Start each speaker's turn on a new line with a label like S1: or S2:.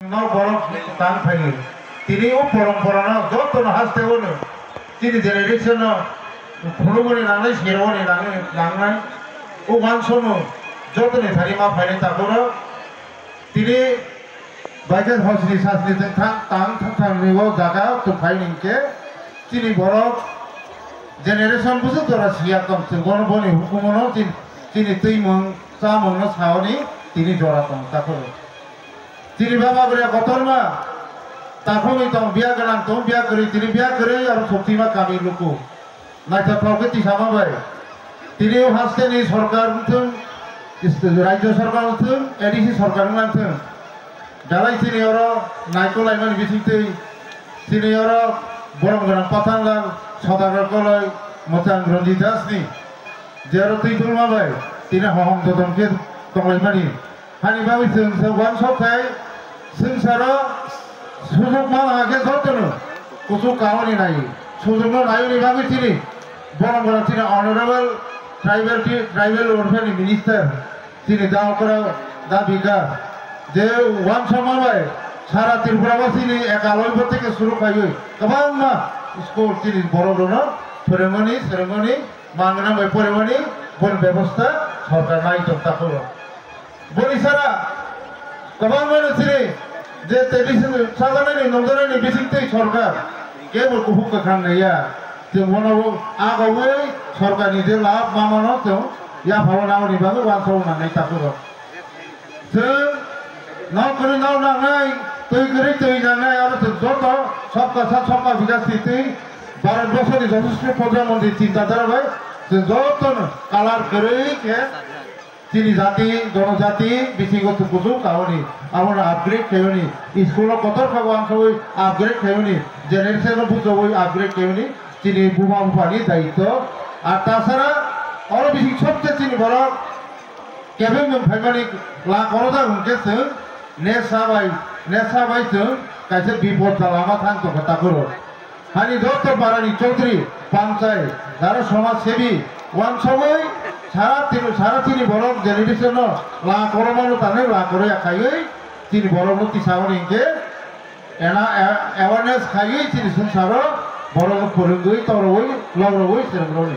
S1: বরফ টান থাকে তিনি ও পরম্পরা যত হাসতে বলো তিনি জেনারেশন ঘুরুমনি লাंनाय সেরবনি লাंनाय ও মানসনো যতনে থারি মা ফাইনে তাকoro তিনি বাইজান হসনি সাসনি থাং নিবো জায়গা তো ফাইনিংকে তিনি বরফ জেনারেশন বুঝো তোরা সিয়া কমছে গণবনি হুকুমনো তিনি তৈমং চামং সাওনি তিনি জড়াতম তাকoro তিনি বাবা করে কতরমা তাখমি তং বিয়া গনাং তং বিয়া করে তিনি বিয়া করে আর শক্তিমা কামি লুকু নাইতা ফাওকে তিসামাবাই তিনিও হাসতেনি সরকার উঠুন রাজ্য সরকার উঠুন এডিসি সরকার নামথুন দালাই তিনি ওর নাইকলাইমান বিচিতে তিনি ওর বরং গনাং পাতানলাল সদাগর কলয় মচাং রঞ্জিত দাসনি যে আর তুই তুলমাবাই তিনি হহম দদমকে তংলাইমানি হানি বাবি जों वान सखाय संसारा सुजुग मा आगे जतनो कुछ कामनी नाय सुजुग नायनि बाबि तिनि बरं तिनि ऑनरेबल ट्राइबल वेलफेयर मिनिस्टर तिनि दावकरा दाबिका जे वान समाबाय सारा त्रिपुराबासिनि एकालयबो থেকে শুরু खायो गोबां मा स्कुल तिनि बर'नो फोरोंमोनि मांगना बाय फोरोंमोनि बन व्यवस्था सरकार नायजोब ताखौ बनिसारा गोबां मानसिनि जे ट्रेडिशन साजानायनि नंजानायनि बिथिंथै सरकार केबल कुहुक खांनाया जों बनावो आगावै सरकारनि जे लाभ मामानो जों या भावनावनि बागै वानसाव नांनाय ताखौ जों नावकरि नाव नांनाय तैगरि तै नांनाय आरो जत सबका साथ सबका विकास नीति भारतबर्षनि जथेष्ट प्रधानमन्त्री चिन्ताधारा भाई जों जतन कालार करै के তিনি জাতি জনজাতি বিচিগত কুচু কাহনি আমরা আপগ্রেড খেয়নি স্কুলত কতর খাওয়ান সবই আপগ্রেড খেয়নি জেনারেশন বুঝবই আপগ্রেড খেয়নি তিনি বুমা বুফানি দায়িত্ব আর তাছাড়া আরো বেশি সবচেয়ে তিনি বড় কেবেন ফাইমানি লা করদা হুনকেছে নেসাবাই जों কাছে বিপদ লামা থাকতো কথা করো হানি ডক্টর বারানি চৌধুরী পঞ্চায়েত যারা সমাজসেবী ওয়ান সবাই সারা তিনি বড় জেনারেশন লা করমানো তানে লা করে খাইয়ে তিনি বড় মতি সাগরিংকে এনা অ্যাওয়ারনেস খাইয়ে তিনি সংসার বড় ফরিঙ্গই তরবই লবরবই সেরকম